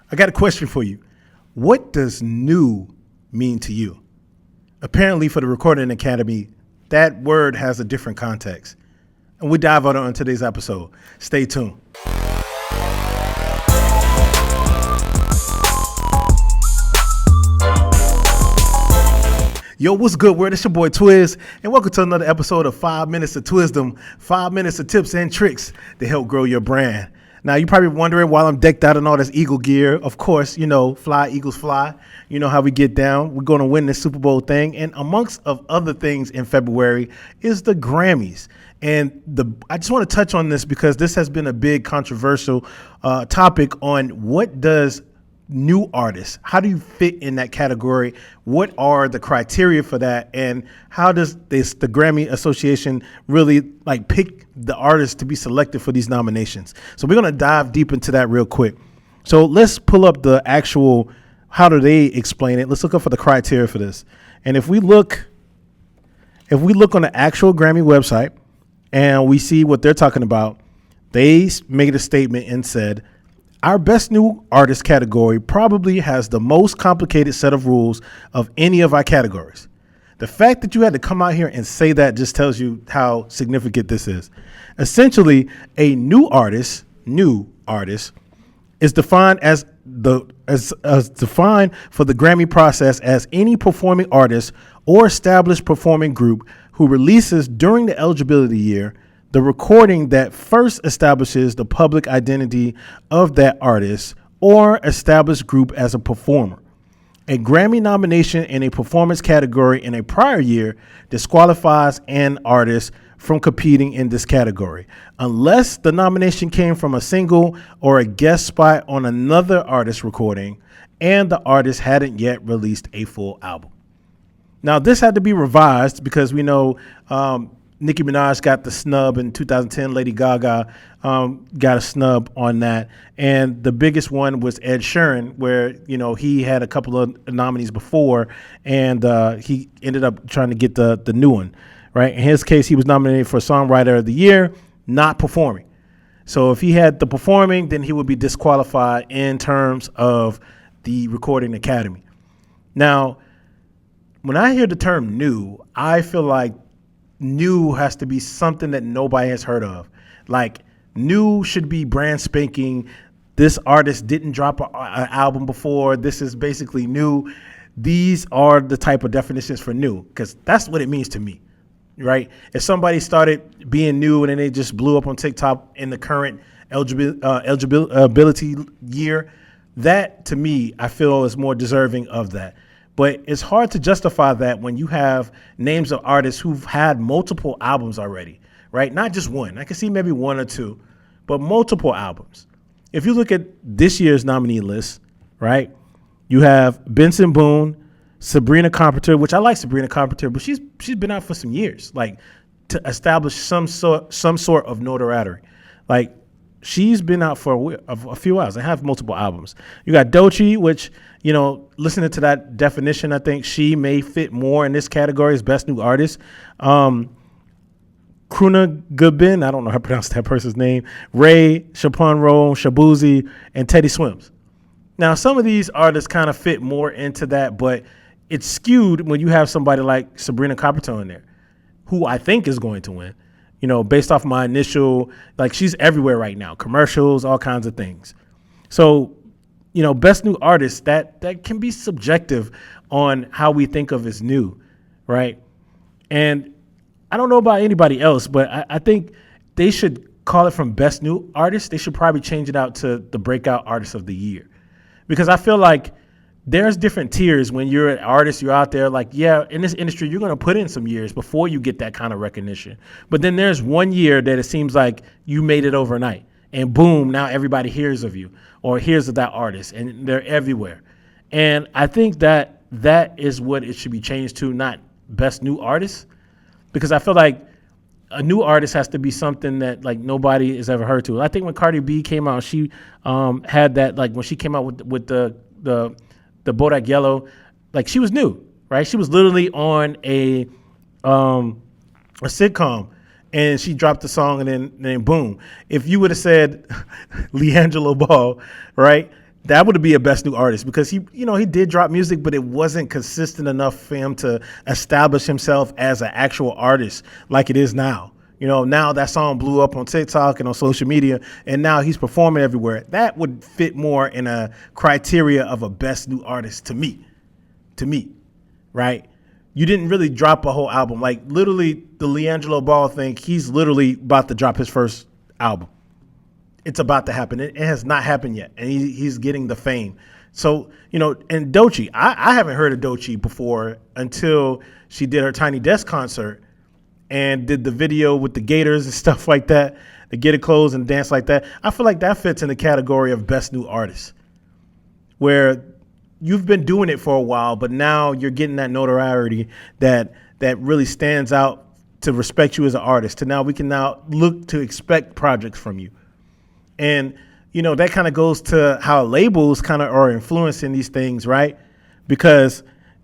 I got a question for you. What does new mean to you? Apparently for the Recording Academy, that word has a different context. And we dive on today's episode. Stay tuned. Yo, what's good, world? It's your boy TWiZ, and welcome to another episode of 5 Minutes of TWiZDOM, 5 minutes of tips and tricks to help grow your brand. Now, you're probably wondering why I'm decked out in all this Eagle gear. Of course, you know, fly, Eagles fly. You know how we get down. We're going to win this Super Bowl thing. And amongst of other things in February is the Grammys. And I just want to touch on this because this has been a big controversial topic on what does new artists, how do you fit in that category? What are the criteria for that? And how does the Grammy Association really pick the artists to be selected for these nominations? So we're going to dive deep into that real quick. So let's pull up the actual, how do they explain it? Let's look up for the criteria for this. And if we look on the actual Grammy website and we see what they're talking about, they made a statement and said, our best new artist category probably has the most complicated set of rules of any of our categories. The fact that you had to come out here and say that just tells you how significant this is. Essentially, a new artist is defined as defined for the Grammy process as any performing artist or established performing group who releases during the eligibility year the recording that first establishes the public identity of that artist or established group as a performer. A Grammy nomination in a performance category in a prior year disqualifies an artist from competing in this category, unless the nomination came from a single or a guest spot on another artist's recording and the artist hadn't yet released a full album. Now, this had to be revised because we know Nicki Minaj got the snub in 2010. Lady Gaga got a snub on that. And the biggest one was Ed Sheeran, where, you know, he had a couple of nominees before and he ended up trying to get the new one, right? In his case, he was nominated for Songwriter of the Year, not performing. So if he had the performing, then he would be disqualified in terms of the Recording Academy. Now, when I hear the term new, I feel like new has to be something that nobody has heard of. Like, new should be brand spanking. This artist didn't drop an album before. This is basically new. These are the type of definitions for new, because that's what it means to me, right? If somebody started being new and then they just blew up on TikTok in the current eligibility year, that to me, I feel is more deserving of that. But it's hard to justify that when you have names of artists who've had multiple albums already, right? Not just one. I can see maybe one or two, but multiple albums. If you look at this year's nominee list, right, you have Benson Boone, Sabrina Carpenter, which I like Sabrina Carpenter, but she's been out for some years, like, to establish some sort of notoriety. Like, she's been out for a few hours. I have multiple albums. You got Doechii, which, you know, listening to that definition, I think she may fit more in this category as best new artist. Kruna Goodbin, I don't know how to pronounce that person's name. Ray, Chaponro, Shabuzi, and Teddy Swims. Now, some of these artists kind of fit more into that, but it's skewed when you have somebody like Sabrina Carpenter in there, who I think is going to win. You know, based off my initial, like, she's everywhere right now, commercials, all kinds of things. So, you know, best new artist, that can be subjective on how we think of as new, right? And I don't know about anybody else, but I think they should call it from best new artist. They should probably change it out to the breakout artist of the year, because I feel like there's different tiers when you're an artist, you're out there, like, yeah, in this industry, you're going to put in some years before you get that kind of recognition. But then there's 1 year that it seems like you made it overnight and boom, now everybody hears of you or hears of that artist and they're everywhere. And I think that is what it should be changed to, not best new artist, because I feel like a new artist has to be something that, like, nobody has ever heard to. I think when Cardi B came out, she had that, like, when she came out with the Bodak Yellow, like, she was new, right? She was literally on a sitcom and she dropped the song and then boom. If you would have said LiAngelo Ball, right, That would be a best new artist because he did drop music, but it wasn't consistent enough for him to establish himself as an actual artist like it is now. Now that song blew up on TikTok and on social media, and now he's performing everywhere. That would fit more in a criteria of a best new artist to me, right? You didn't really drop a whole album. Like literally the Leangelo Ball thing, he's literally about to drop his first album. It's about to happen. It has not happened yet, and he's getting the fame. So, and Doechii, I haven't heard of Doechii before until she did her Tiny Desk concert and did the video with the Gators and stuff like that, the Gator clothes and dance like that. I feel like that fits in the category of best new artist, where you've been doing it for a while, but now you're getting that notoriety that really stands out to respect you as an artist. To now we can now look to expect projects from you. And, that kind of goes to how labels kind of are influencing these things, right? Because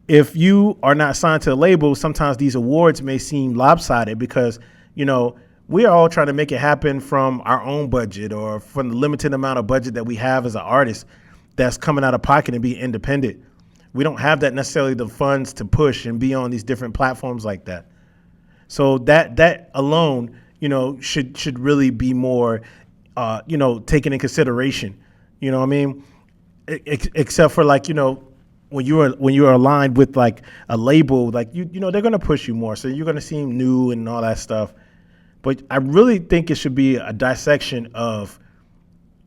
if you are not signed to a label, sometimes these awards may seem lopsided because, we are all trying to make it happen from our own budget or from the limited amount of budget that we have as an artist that's coming out of pocket and be independent. We don't have that necessarily the funds to push and be on these different platforms like that. So that alone, should really be more taken in consideration, what I mean? Except for like, when you're aligned with like a label, like, they're going to push you more. So you're going to seem new and all that stuff. But I really think it should be a dissection of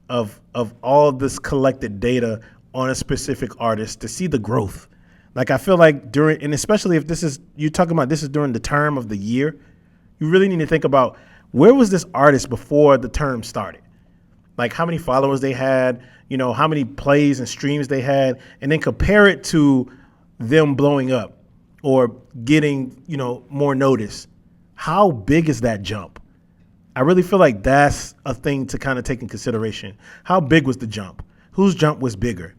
all of this collected data on a specific artist to see the growth. Like, I feel like and especially if you're talking about this is during the term of the year, you really need to think about where was this artist before the term started? Like how many followers they had, how many plays and streams they had, and then compare it to them blowing up or getting, more notice. How big is that jump? I really feel like that's a thing to kind of take in consideration. How big was the jump? Whose jump was bigger?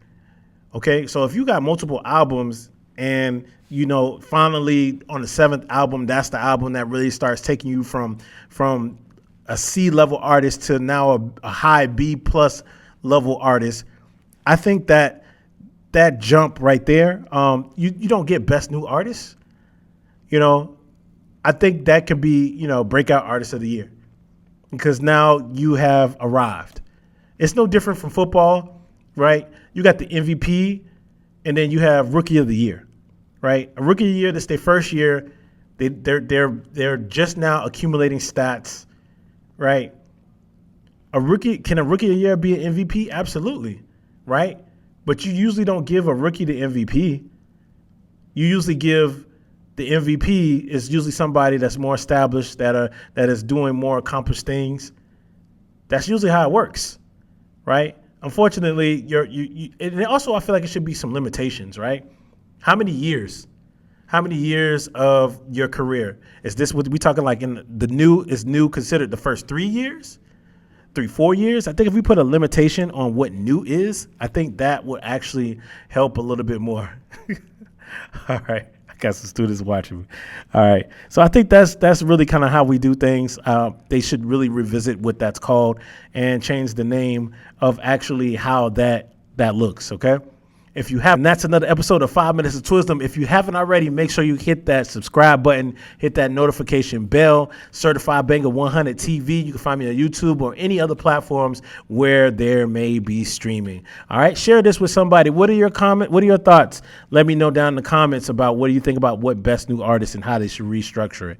Okay, so if you got multiple albums and, finally on the 7th album, that's the album that really starts taking you from a C level artist to now a high B plus level artist, I think that jump right there, you don't get best new artist. I think that could be, breakout artist of the year because now you have arrived. It's no different from football, right? You got the MVP and then you have rookie of the year, right? A rookie of the year, that's their first year. They're just now accumulating stats, right? Can a rookie of the year be an MVP? Absolutely, right? But you usually don't give a rookie the MVP. You usually give the MVP is usually somebody that's more established, that is doing more accomplished things. That's usually how it works, right? Unfortunately, and also I feel like it should be some limitations, right? How many years of your career is this? What we talking like in the new is new considered the first 3 years, 4 years? I think if we put a limitation on what new is, I think that would actually help a little bit more. All right. I got some students watching me. All right. So I think that's really kind of how we do things. They should really revisit what that's called and change the name of actually how that looks. Okay. If you haven't, that's another episode of 5 Minutes of TWiZDOM. If you haven't already, make sure you hit that subscribe button, hit that notification bell. Certified Banger 100 TV. You can find me on YouTube or any other platforms where there may be streaming. All right, share this with somebody. What are your comments? What are your thoughts? Let me know down in the comments about what do you think about what best new artists and how they should restructure it.